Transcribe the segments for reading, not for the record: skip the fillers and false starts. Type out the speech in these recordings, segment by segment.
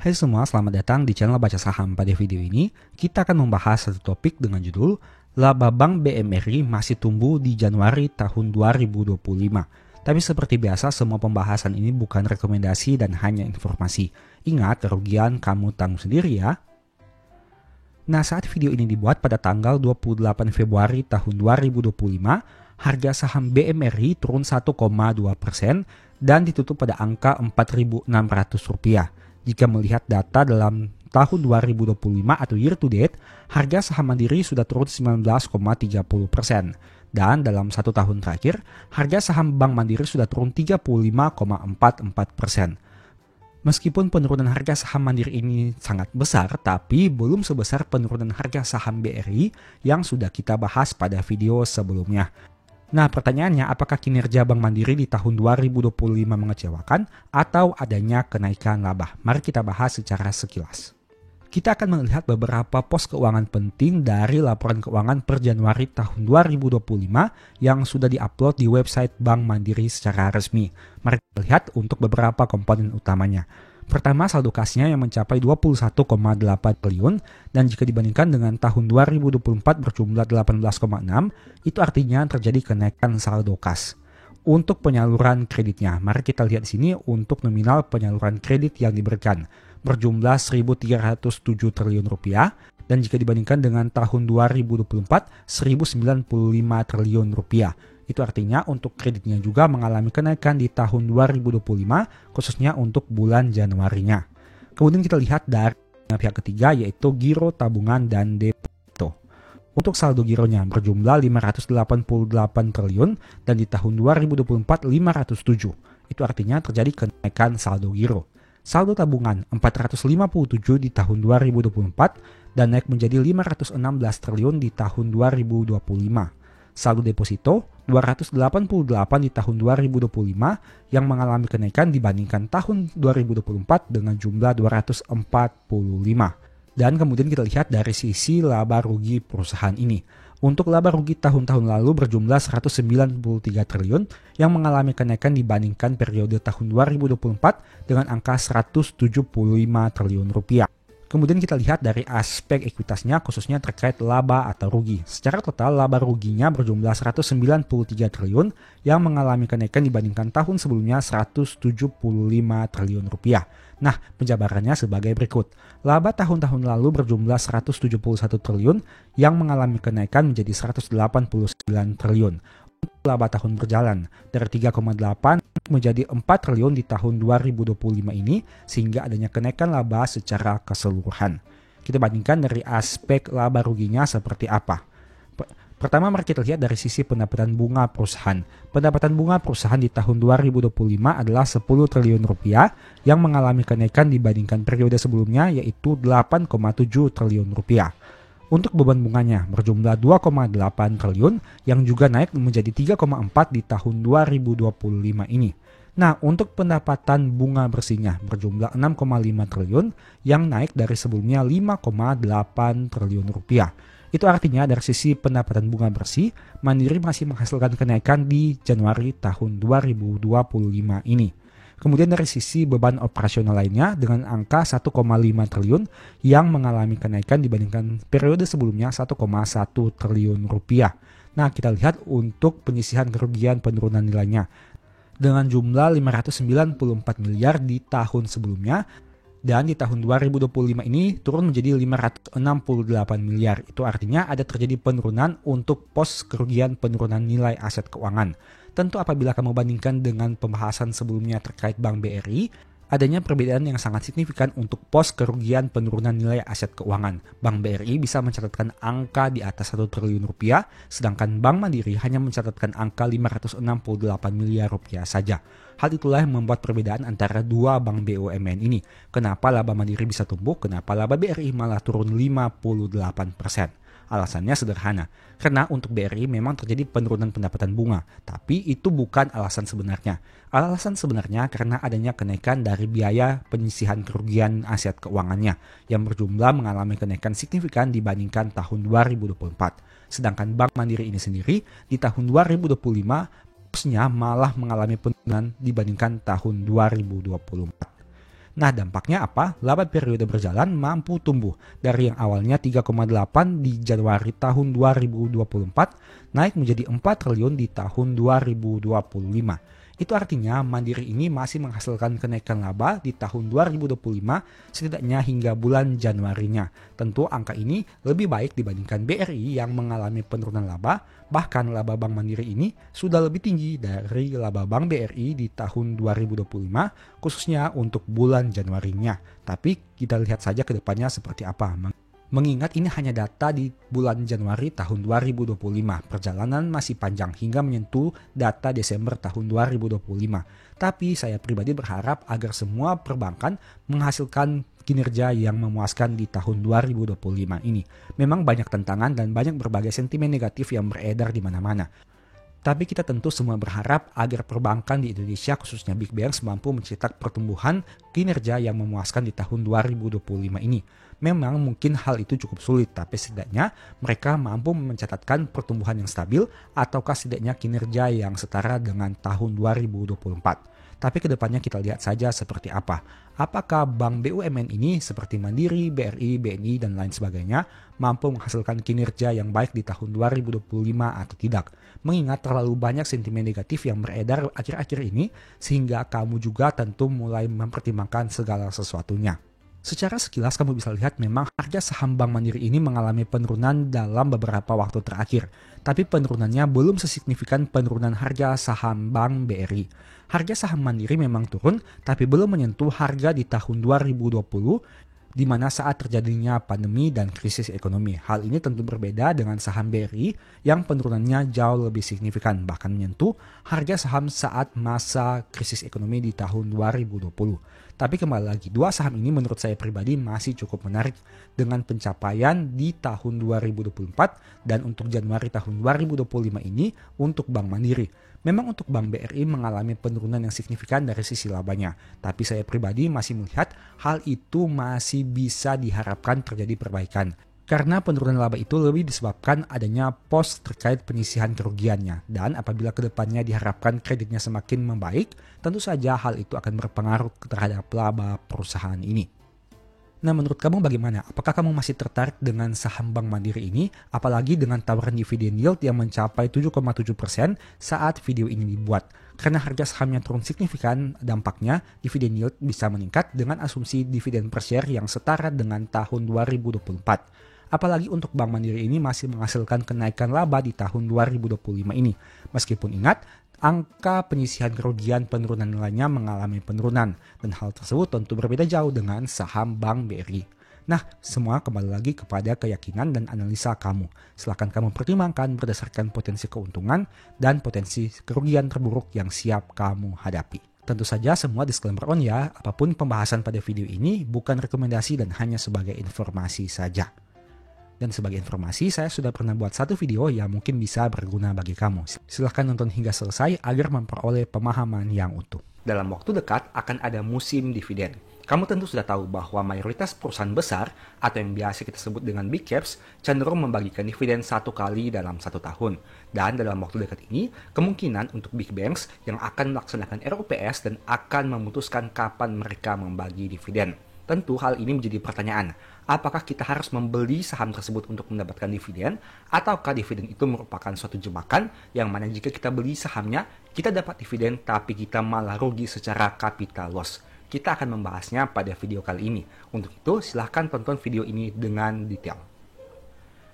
Hai semua, selamat datang di channel Baca Saham. Pada video ini, kita akan membahas satu topik dengan judul Laba Bank BMRI masih tumbuh di Januari tahun 2025. Tapi seperti biasa, semua pembahasan ini bukan rekomendasi dan hanya informasi. Ingat, kerugian kamu tanggung sendiri ya. Nah, saat video ini dibuat pada tanggal 28 Februari tahun 2025, harga saham BMRI turun 1,2% dan ditutup pada angka Rp4.600. Jika melihat data dalam tahun 2025 atau year to date, harga saham Mandiri sudah turun 19,30%. Dan dalam satu tahun terakhir, harga saham Bank Mandiri sudah turun 35,44%. Meskipun penurunan harga saham Mandiri ini sangat besar, tapi belum sebesar penurunan harga saham BRI yang sudah kita bahas pada video sebelumnya. Nah, pertanyaannya, apakah kinerja Bank Mandiri di tahun 2025 mengecewakan atau adanya kenaikan laba? Mari kita bahas secara sekilas. Kita akan melihat beberapa pos keuangan penting dari laporan keuangan per Januari tahun 2025 yang sudah diupload di website Bank Mandiri secara resmi. Mari kita lihat untuk beberapa komponen utamanya. Pertama, saldo kasnya yang mencapai 21,8 triliun dan jika dibandingkan dengan tahun 2024 berjumlah 18,6, itu artinya terjadi kenaikan saldo kas. Untuk penyaluran kreditnya, mari kita lihat di sini untuk nominal penyaluran kredit yang diberikan berjumlah 1.307 triliun rupiah dan jika dibandingkan dengan tahun 2024 1.095 triliun rupiah. Itu artinya untuk kreditnya juga mengalami kenaikan di tahun 2025 khususnya untuk bulan Januarinya. Kemudian kita lihat dari pihak ketiga yaitu giro tabungan dan deposito. Untuk saldo gironya berjumlah 588 triliun dan di tahun 2024 507. Itu artinya terjadi kenaikan saldo giro. Saldo tabungan 457 di tahun 2024 dan naik menjadi 516 triliun di tahun 2025. Saldo deposito 288 di tahun 2025 yang mengalami kenaikan dibandingkan tahun 2024 dengan jumlah 245. Dan kemudian kita lihat dari sisi laba rugi perusahaan ini. Untuk laba rugi tahun-tahun lalu berjumlah 193 triliun yang mengalami kenaikan dibandingkan periode tahun 2024 dengan angka 175 triliun rupiah. Kemudian kita lihat dari aspek ekuitasnya khususnya terkait laba atau rugi. Secara total laba ruginya berjumlah 193 triliun yang mengalami kenaikan dibandingkan tahun sebelumnya 175 triliun rupiah. Nah, penjabarannya sebagai berikut. Laba tahun-tahun lalu berjumlah 171 triliun yang mengalami kenaikan menjadi 189 triliun. Laba tahun berjalan dari 3,8 menjadi 4 triliun di tahun 2025 ini sehingga adanya kenaikan laba secara keseluruhan. Kita bandingkan dari aspek laba ruginya seperti apa. Pertama, mari kita lihat dari sisi pendapatan bunga perusahaan. Pendapatan bunga perusahaan di tahun 2025 adalah 10 triliun rupiah yang mengalami kenaikan dibandingkan periode sebelumnya yaitu 8,7 triliun rupiah. Untuk beban bunganya berjumlah 2,8 triliun yang juga naik menjadi 3,4 di tahun 2025 ini. Nah, untuk pendapatan bunga bersihnya berjumlah 6,5 triliun yang naik dari sebelumnya 5,8 triliun rupiah. Itu artinya dari sisi pendapatan bunga bersih, Mandiri masih menghasilkan kenaikan di Januari tahun 2025 ini. Kemudian dari sisi beban operasional lainnya dengan angka 1,5 triliun yang mengalami kenaikan dibandingkan periode sebelumnya 1,1 triliun rupiah. Nah, kita lihat untuk penyisihan kerugian penurunan nilainya dengan jumlah 594 miliar di tahun sebelumnya dan di tahun 2025 ini turun menjadi 568 miliar. Itu artinya ada terjadi penurunan untuk pos kerugian penurunan nilai aset keuangan. Tentu apabila kamu bandingkan dengan pembahasan sebelumnya terkait Bank BRI, adanya perbedaan yang sangat signifikan untuk pos kerugian penurunan nilai aset keuangan. Bank BRI bisa mencatatkan angka di atas 1 triliun rupiah, sedangkan Bank Mandiri hanya mencatatkan angka 568 miliar rupiah saja. Hal itulah yang membuat perbedaan antara dua bank BUMN ini. Kenapa laba Mandiri bisa tumbuh, kenapa laba BRI malah turun 58%. Alasannya sederhana, karena untuk BRI memang terjadi penurunan pendapatan bunga, tapi itu bukan alasan sebenarnya. Alasan sebenarnya karena adanya kenaikan dari biaya penyisihan kerugian aset keuangannya yang berjumlah mengalami kenaikan signifikan dibandingkan tahun 2024. Sedangkan Bank Mandiri ini sendiri di tahun 2025 posnya malah mengalami penurunan dibandingkan tahun 2024. Nah, dampaknya apa? Laba periode berjalan mampu tumbuh dari yang awalnya 3,8 di Januari tahun 2024 naik menjadi 4 triliun di tahun 2025. Itu artinya Mandiri ini masih menghasilkan kenaikan laba di tahun 2025 setidaknya hingga bulan Januarinya. Tentu angka ini lebih baik dibandingkan BRI yang mengalami penurunan laba, bahkan laba Bank Mandiri ini sudah lebih tinggi dari laba Bank BRI di tahun 2025 khususnya untuk bulan Januarinya. Tapi kita lihat saja ke depannya seperti apa. Mengingat ini hanya data di bulan Januari tahun 2025, perjalanan masih panjang hingga menyentuh data Desember tahun 2025. Tapi saya pribadi berharap agar semua perbankan menghasilkan kinerja yang memuaskan di tahun 2025 ini. Memang banyak tantangan dan banyak berbagai sentimen negatif yang beredar di mana-mana. Tapi kita tentu semua berharap agar perbankan di Indonesia khususnya Big Banks mampu mencetak pertumbuhan kinerja yang memuaskan di tahun 2025 ini. Memang mungkin hal itu cukup sulit, tapi setidaknya mereka mampu mencatatkan pertumbuhan yang stabil ataukah setidaknya kinerja yang setara dengan tahun 2024. Tapi kedepannya kita lihat saja seperti apa. Apakah bank BUMN ini seperti Mandiri, BRI, BNI, dan lain sebagainya mampu menghasilkan kinerja yang baik di tahun 2025 atau tidak. Mengingat terlalu banyak sentimen negatif yang beredar akhir-akhir ini sehingga kamu juga tentu mulai mempertimbangkan segala sesuatunya. Secara sekilas kamu bisa lihat memang harga saham Bank Mandiri ini mengalami penurunan dalam beberapa waktu terakhir. Tapi penurunannya belum sesignifikan penurunan harga saham Bank BRI. Harga saham Mandiri memang turun tapi belum menyentuh harga di tahun 2020 di mana saat terjadinya pandemi dan krisis ekonomi. Hal ini tentu berbeda dengan saham BRI yang penurunannya jauh lebih signifikan, bahkan menyentuh harga saham saat masa krisis ekonomi di tahun 2020. Tapi kembali lagi, dua saham ini menurut saya pribadi masih cukup menarik dengan pencapaian di tahun 2024 dan untuk Januari tahun 2025 ini untuk Bank Mandiri. Memang untuk Bank BRI mengalami penurunan yang signifikan dari sisi labanya, tapi saya pribadi masih melihat hal itu masih bisa diharapkan terjadi perbaikan. Karena penurunan laba itu lebih disebabkan adanya pos terkait penyisihan kerugiannya. Dan apabila kedepannya diharapkan kreditnya semakin membaik, tentu saja hal itu akan berpengaruh terhadap laba perusahaan ini. Nah, menurut kamu bagaimana? Apakah kamu masih tertarik dengan saham Bank Mandiri ini? Apalagi dengan tawaran dividen yield yang mencapai 7,7% saat video ini dibuat. Karena harga sahamnya turun signifikan, dampaknya dividen yield bisa meningkat dengan asumsi dividen per share yang setara dengan tahun 2024. Apalagi untuk Bank Mandiri ini masih menghasilkan kenaikan laba di tahun 2025 ini. Meskipun ingat, angka penyisihan kerugian penurunan nilainya mengalami penurunan. Dan hal tersebut tentu berbeda jauh dengan saham Bank BRI. Nah, semua kembali lagi kepada keyakinan dan analisa kamu. Silakan kamu pertimbangkan berdasarkan potensi keuntungan dan potensi kerugian terburuk yang siap kamu hadapi. Tentu saja semua disclaimer on ya, apapun pembahasan pada video ini bukan rekomendasi dan hanya sebagai informasi saja. Dan sebagai informasi, saya sudah pernah buat satu video yang mungkin bisa berguna bagi kamu. Silahkan nonton hingga selesai agar memperoleh pemahaman yang utuh. Dalam waktu dekat akan ada musim dividen. Kamu tentu sudah tahu bahwa mayoritas perusahaan besar atau yang biasa kita sebut dengan big caps cenderung membagikan dividen satu kali dalam satu tahun. Dan dalam waktu dekat ini, kemungkinan untuk big banks yang akan melaksanakan RUPS dan akan memutuskan kapan mereka membagi dividen. Tentu hal ini menjadi pertanyaan, apakah kita harus membeli saham tersebut untuk mendapatkan dividen, ataukah dividen itu merupakan suatu jebakan yang mana jika kita beli sahamnya, kita dapat dividen tapi kita malah rugi secara capital loss. Kita akan membahasnya pada video kali ini. Untuk itu, silahkan tonton video ini dengan detail.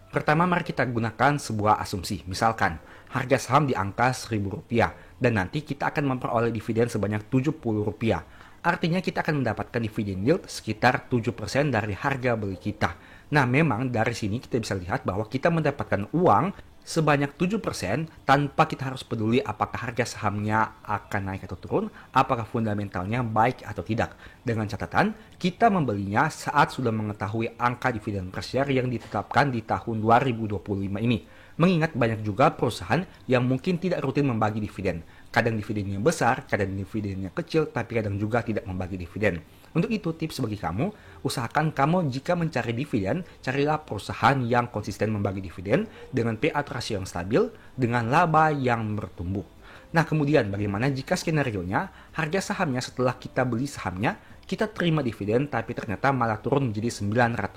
Pertama, mari kita gunakan sebuah asumsi. Misalkan, harga saham di angka Rp1.000 dan nanti kita akan memperoleh dividen sebanyak Rp70. Artinya kita akan mendapatkan dividen yield sekitar 7% dari harga beli kita. Nah, memang dari sini kita bisa lihat bahwa kita mendapatkan uang sebanyak 7% tanpa kita harus peduli apakah harga sahamnya akan naik atau turun, apakah fundamentalnya baik atau tidak. Dengan catatan, kita membelinya saat sudah mengetahui angka dividen per share yang ditetapkan di tahun 2025 ini. Mengingat banyak juga perusahaan yang mungkin tidak rutin membagi dividen. Kadang dividennya besar, kadang dividennya kecil, tapi kadang juga tidak membagi dividen. Untuk itu tips bagi kamu, usahakan kamu jika mencari dividen, carilah perusahaan yang konsisten membagi dividen dengan payout ratio yang stabil, dengan laba yang bertumbuh. Nah kemudian bagaimana jika skenario-nya, harga sahamnya setelah kita beli sahamnya, kita terima dividen tapi ternyata malah turun menjadi Rp900.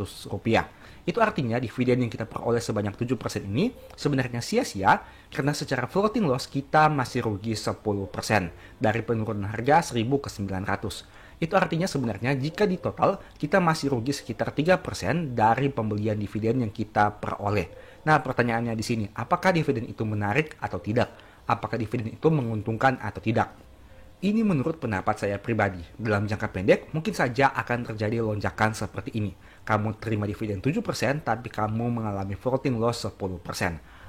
Itu artinya dividen yang kita peroleh sebanyak 7% ini sebenarnya sia-sia karena secara floating loss kita masih rugi 10% dari penurunan harga 1.000 ke 900. Itu artinya sebenarnya jika di total kita masih rugi sekitar 3% dari pembelian dividen yang kita peroleh. Nah, pertanyaannya di sini, apakah dividen itu menarik atau tidak? Apakah dividen itu menguntungkan atau tidak? Ini menurut pendapat saya pribadi. Dalam jangka pendek, mungkin saja akan terjadi lonjakan seperti ini. Kamu terima dividen 7%, tapi kamu mengalami floating loss 10%.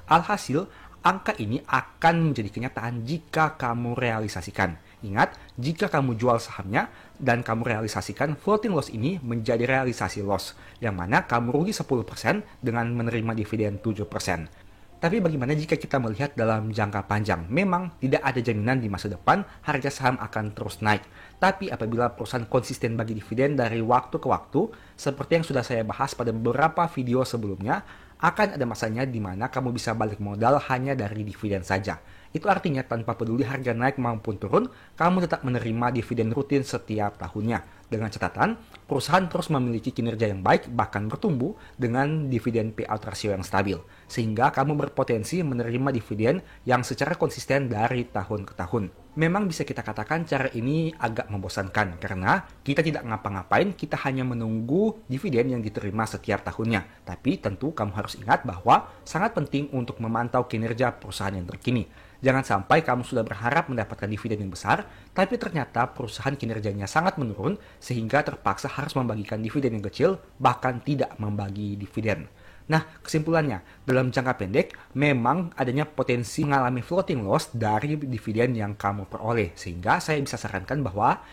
Alhasil, angka ini akan menjadi kenyataan jika kamu realisasikan. Ingat, jika kamu jual sahamnya dan kamu realisasikan, floating loss ini menjadi realisasi loss, yang mana kamu rugi 10% dengan menerima dividen 7%. Tapi bagaimana jika kita melihat dalam jangka panjang? Memang tidak ada jaminan di masa depan harga saham akan terus naik. Tapi apabila perusahaan konsisten bagi dividen dari waktu ke waktu, seperti yang sudah saya bahas pada beberapa video sebelumnya, akan ada masanya di mana kamu bisa balik modal hanya dari dividen saja. Itu artinya tanpa peduli harga naik maupun turun, kamu tetap menerima dividen rutin setiap tahunnya. Dengan catatan, perusahaan terus memiliki kinerja yang baik bahkan bertumbuh dengan dividen payout ratio yang stabil. Sehingga kamu berpotensi menerima dividen yang secara konsisten dari tahun ke tahun. Memang bisa kita katakan cara ini agak membosankan karena kita tidak ngapa-ngapain, kita hanya menunggu dividen yang diterima setiap tahunnya. Tapi tentu kamu harus ingat bahwa sangat penting untuk memantau kinerja perusahaan yang terkini. Jangan sampai kamu sudah berharap mendapatkan dividen yang besar, tapi ternyata perusahaan kinerjanya sangat menurun sehingga terpaksa harus membagikan dividen yang kecil, bahkan tidak membagi dividen. Nah, kesimpulannya, dalam jangka pendek, memang adanya potensi mengalami floating loss dari dividen yang kamu peroleh. Sehingga saya bisa sarankan bahwa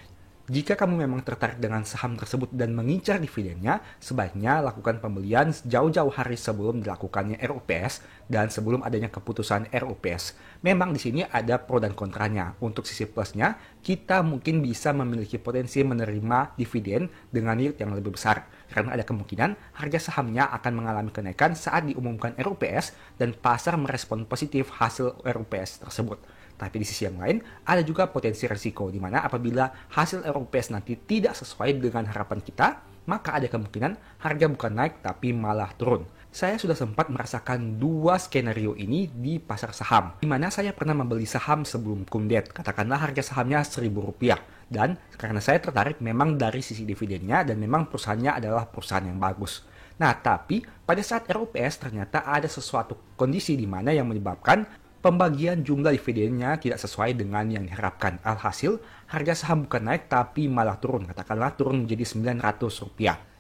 jika kamu memang tertarik dengan saham tersebut dan mengincar dividennya, sebaiknya lakukan pembelian jauh-jauh hari sebelum dilakukannya RUPS dan sebelum adanya keputusan RUPS. Memang di sini ada pro dan kontranya. Untuk sisi plusnya, kita mungkin bisa memiliki potensi menerima dividen dengan yield yang lebih besar. Karena ada kemungkinan harga sahamnya akan mengalami kenaikan saat diumumkan RUPS dan pasar merespon positif hasil RUPS tersebut. Tapi di sisi yang lain, ada juga potensi risiko, di mana apabila hasil RUPS nanti tidak sesuai dengan harapan kita, maka ada kemungkinan harga bukan naik tapi malah turun. Saya sudah sempat merasakan dua skenario ini di pasar saham, di mana saya pernah membeli saham sebelum kumdet, katakanlah harga sahamnya Rp1.000. Dan karena saya tertarik memang dari sisi dividennya dan memang perusahaannya adalah perusahaan yang bagus. Nah, tapi pada saat RUPS ternyata ada sesuatu kondisi di mana yang menyebabkan pembagian jumlah dividennya tidak sesuai dengan yang diharapkan. Alhasil, harga saham bukan naik tapi malah turun. Katakanlah turun menjadi Rp900.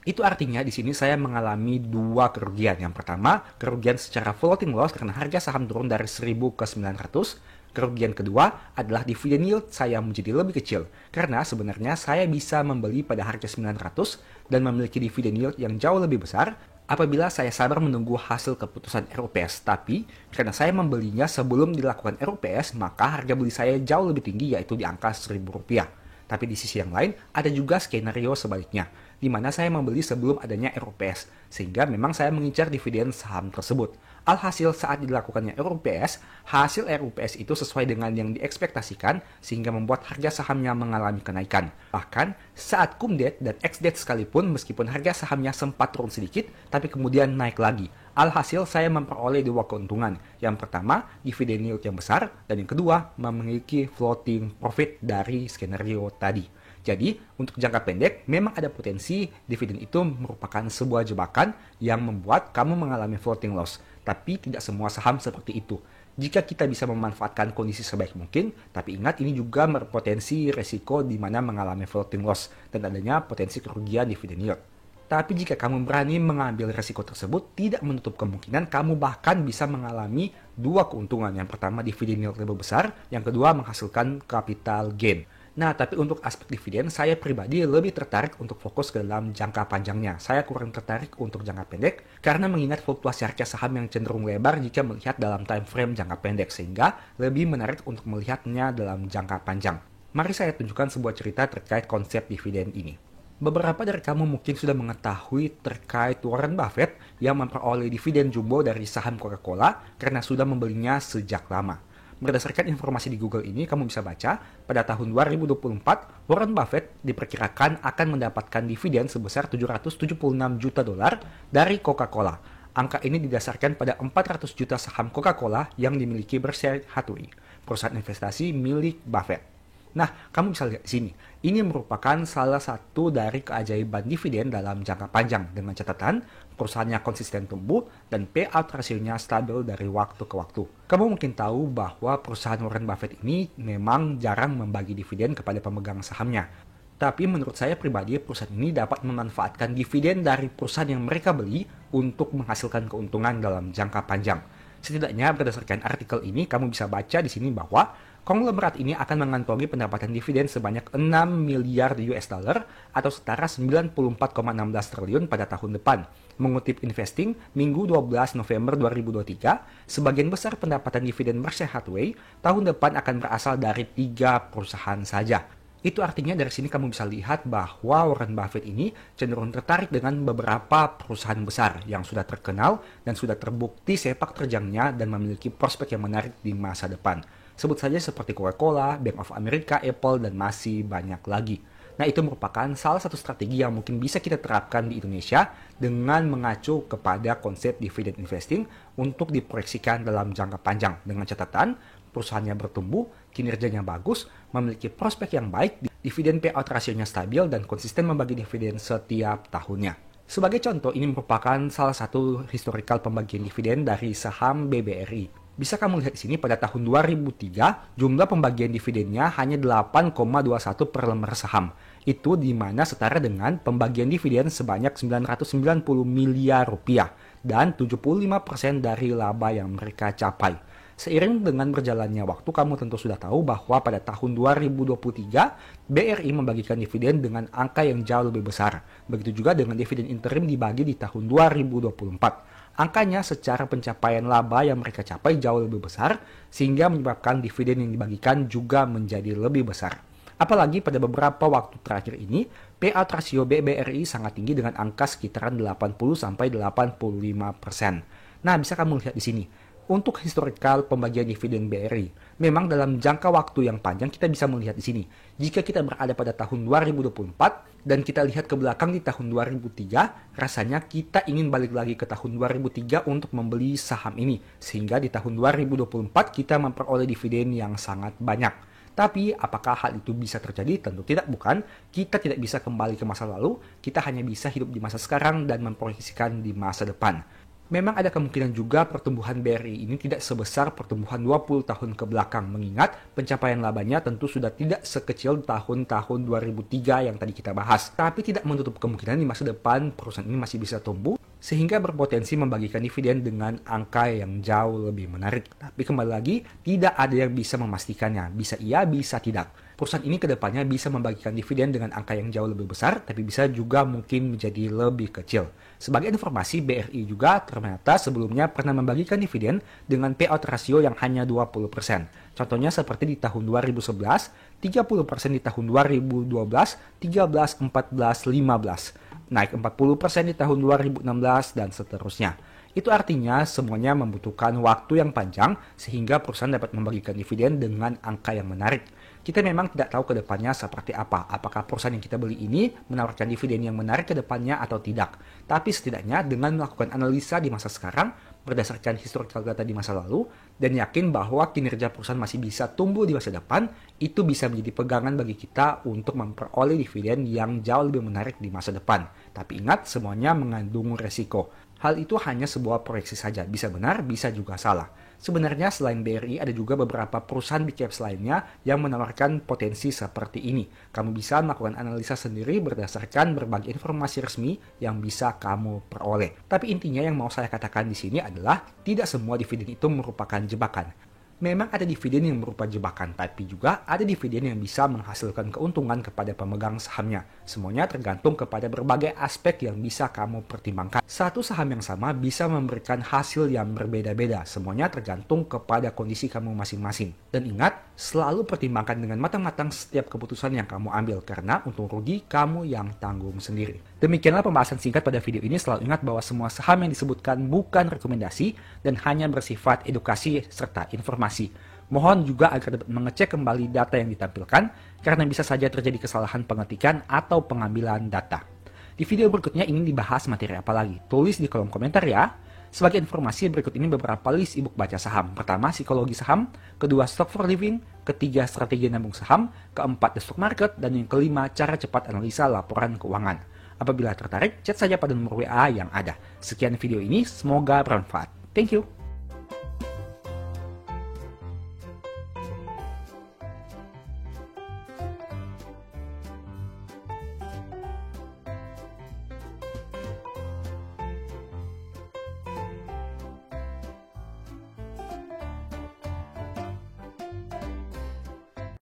Itu artinya di sini saya mengalami dua kerugian. Yang pertama, kerugian secara floating loss karena harga saham turun dari 1.000 ke 900. Kerugian kedua adalah dividen yield saya menjadi lebih kecil. Karena sebenarnya saya bisa membeli pada harga 900 dan memiliki dividen yield yang jauh lebih besar apabila saya sabar menunggu hasil keputusan RUPS. Tapi, karena saya membelinya sebelum dilakukan RUPS, maka harga beli saya jauh lebih tinggi, yaitu di angka Rp1.000. Tapi di sisi yang lain, ada juga skenario sebaliknya, di mana saya membeli sebelum adanya RUPS, sehingga memang saya mengincar dividen saham tersebut. Alhasil saat dilakukannya RUPS, hasil RUPS itu sesuai dengan yang diekspektasikan sehingga membuat harga sahamnya mengalami kenaikan. Bahkan saat kumdet dan XDET sekalipun meskipun harga sahamnya sempat turun sedikit tapi kemudian naik lagi. Alhasil saya memperoleh dua keuntungan. Yang pertama, dividen yield yang besar dan yang kedua, memiliki floating profit dari skenario tadi. Jadi, untuk jangka pendek, memang ada potensi dividen itu merupakan sebuah jebakan yang membuat kamu mengalami floating loss. Tapi tidak semua saham seperti itu. Jika kita bisa memanfaatkan kondisi sebaik mungkin, tapi ingat ini juga berpotensi resiko di mana mengalami floating loss dan adanya potensi kerugian dividen yield. Tapi jika kamu berani mengambil resiko tersebut, tidak menutup kemungkinan kamu bahkan bisa mengalami dua keuntungan. Yang pertama, dividen yield lebih besar, yang kedua menghasilkan capital gain. Nah, tapi untuk aspek dividen, saya pribadi lebih tertarik untuk fokus ke dalam jangka panjangnya. Saya kurang tertarik untuk jangka pendek, karena mengingat fluktuasi harga saham yang cenderung lebar jika melihat dalam time frame jangka pendek, sehingga lebih menarik untuk melihatnya dalam jangka panjang. Mari saya tunjukkan sebuah cerita terkait konsep dividen ini. Beberapa dari kamu mungkin sudah mengetahui terkait Warren Buffett yang memperoleh dividen jumbo dari saham Coca-Cola karena sudah membelinya sejak lama. Berdasarkan informasi di Google ini, kamu bisa baca, pada tahun 2024, Warren Buffett diperkirakan akan mendapatkan dividen sebesar 776 juta dolar dari Coca-Cola. Angka ini didasarkan pada 400 juta saham Coca-Cola yang dimiliki Berkshire Hathaway, perusahaan investasi milik Buffett. Nah, kamu bisa lihat di sini. Ini merupakan salah satu dari keajaiban dividen dalam jangka panjang dengan catatan perusahaannya konsisten tumbuh dan payout rasionya stabil dari waktu ke waktu. Kamu mungkin tahu bahwa perusahaan Warren Buffett ini memang jarang membagi dividen kepada pemegang sahamnya. Tapi menurut saya pribadi, perusahaan ini dapat memanfaatkan dividen dari perusahaan yang mereka beli untuk menghasilkan keuntungan dalam jangka panjang. Setidaknya berdasarkan artikel ini, kamu bisa baca di sini bahwa konglomerat ini akan mengantongi pendapatan dividen sebanyak 6 miliar US dollar atau setara 94,16 triliun pada tahun depan. Mengutip Investing, Minggu 12 November 2023, sebagian besar pendapatan dividen Berkshire Hathaway tahun depan akan berasal dari 3 perusahaan saja. Itu artinya dari sini kamu bisa lihat bahwa Warren Buffett ini cenderung tertarik dengan beberapa perusahaan besar yang sudah terkenal dan sudah terbukti sepak terjangnya dan memiliki prospek yang menarik di masa depan. Sebut saja seperti Coca-Cola, Bank of America, Apple, dan masih banyak lagi. Nah, itu merupakan salah satu strategi yang mungkin bisa kita terapkan di Indonesia dengan mengacu kepada konsep dividend investing untuk diproyeksikan dalam jangka panjang dengan catatan perusahaannya bertumbuh, kinerjanya bagus, memiliki prospek yang baik, dividen payout rasionya stabil, dan konsisten membagi dividen setiap tahunnya. Sebagai contoh, ini merupakan salah satu historical pembagian dividen dari saham BBRI. Bisa kamu lihat di sini pada tahun 2003, jumlah pembagian dividennya hanya 8,21 per lembar saham. Itu di mana setara dengan pembagian dividen sebanyak 990 miliar rupiah dan 75% dari laba yang mereka capai. Seiring dengan berjalannya waktu, kamu tentu sudah tahu bahwa pada tahun 2023, BRI membagikan dividen dengan angka yang jauh lebih besar. Begitu juga dengan dividen interim dibagi di tahun 2024. Angkanya secara pencapaian laba yang mereka capai jauh lebih besar, sehingga menyebabkan dividen yang dibagikan juga menjadi lebih besar. Apalagi pada beberapa waktu terakhir ini, payout rasio BBRI sangat tinggi dengan angka sekitaran 80-85%. Nah, bisa kamu lihat di sini. Untuk historical pembagian dividen BRI, memang dalam jangka waktu yang panjang kita bisa melihat di sini. Jika kita berada pada tahun 2024 dan kita lihat ke belakang di tahun 2003, rasanya kita ingin balik lagi ke tahun 2003 untuk membeli saham ini. Sehingga di tahun 2024 kita memperoleh dividen yang sangat banyak. Tapi apakah hal itu bisa terjadi? Tentu tidak, bukan. Kita tidak bisa kembali ke masa lalu, kita hanya bisa hidup di masa sekarang dan memproyeksikan di masa depan. Memang ada kemungkinan juga pertumbuhan BRI ini tidak sebesar pertumbuhan 20 tahun ke belakang, mengingat pencapaian labanya tentu sudah tidak sekecil tahun-tahun 2003 yang tadi kita bahas. Tapi tidak menutup kemungkinan di masa depan perusahaan ini masih bisa tumbuh, sehingga berpotensi membagikan dividen dengan angka yang jauh lebih menarik. Tapi kembali lagi, tidak ada yang bisa memastikannya. Bisa iya, bisa tidak. Perusahaan ini kedepannya bisa membagikan dividen dengan angka yang jauh lebih besar, tapi bisa juga mungkin menjadi lebih kecil. Sebagai informasi, BRI juga ternyata sebelumnya pernah membagikan dividen dengan payout rasio yang hanya 20%. Contohnya seperti di tahun 2011, 30% di tahun 2012, 13, 14, 15. Naik 40% di tahun 2016, dan seterusnya. Itu artinya semuanya membutuhkan waktu yang panjang sehingga perusahaan dapat membagikan dividen dengan angka yang menarik. Kita memang tidak tahu ke depannya seperti apa. Apakah perusahaan yang kita beli ini menawarkan dividen yang menarik ke depannya atau tidak. Tapi setidaknya dengan melakukan analisa di masa sekarang, berdasarkan historical data di masa lalu, dan yakin bahwa kinerja perusahaan masih bisa tumbuh di masa depan, itu bisa menjadi pegangan bagi kita untuk memperoleh dividen yang jauh lebih menarik di masa depan. Tapi ingat, semuanya mengandung resiko. Hal itu hanya sebuah proyeksi saja, bisa benar, bisa juga salah. Sebenarnya selain BRI ada juga beberapa perusahaan big caps lainnya yang menawarkan potensi seperti ini. Kamu bisa melakukan analisa sendiri berdasarkan berbagai informasi resmi yang bisa kamu peroleh. Tapi intinya yang mau saya katakan di sini adalah tidak semua dividen itu merupakan jebakan. Memang ada dividen yang berupa jebakan, tapi juga ada dividen yang bisa menghasilkan keuntungan kepada pemegang sahamnya. Semuanya tergantung kepada berbagai aspek yang bisa kamu pertimbangkan. Satu saham yang sama bisa memberikan hasil yang berbeda-beda. Semuanya tergantung kepada kondisi kamu masing-masing. Dan ingat, selalu pertimbangkan dengan matang-matang setiap keputusan yang kamu ambil, karena untung rugi kamu yang tanggung sendiri. Demikianlah pembahasan singkat pada video ini. Selalu ingat bahwa semua saham yang disebutkan bukan rekomendasi dan hanya bersifat edukasi serta informasi. Mohon juga agar dapat mengecek kembali data yang ditampilkan, karena bisa saja terjadi kesalahan pengetikan atau pengambilan data. Di video berikutnya ingin dibahas materi apa lagi? Tulis di kolom komentar ya. Sebagai informasi, berikut ini beberapa list ebook baca saham. Pertama, psikologi saham. Kedua, stock for living. Ketiga, strategi nabung saham. Keempat, the stock market. Dan yang kelima, cara cepat analisa laporan keuangan. Apabila tertarik, chat saja pada nomor WA yang ada. Sekian video ini, semoga bermanfaat. Thank you.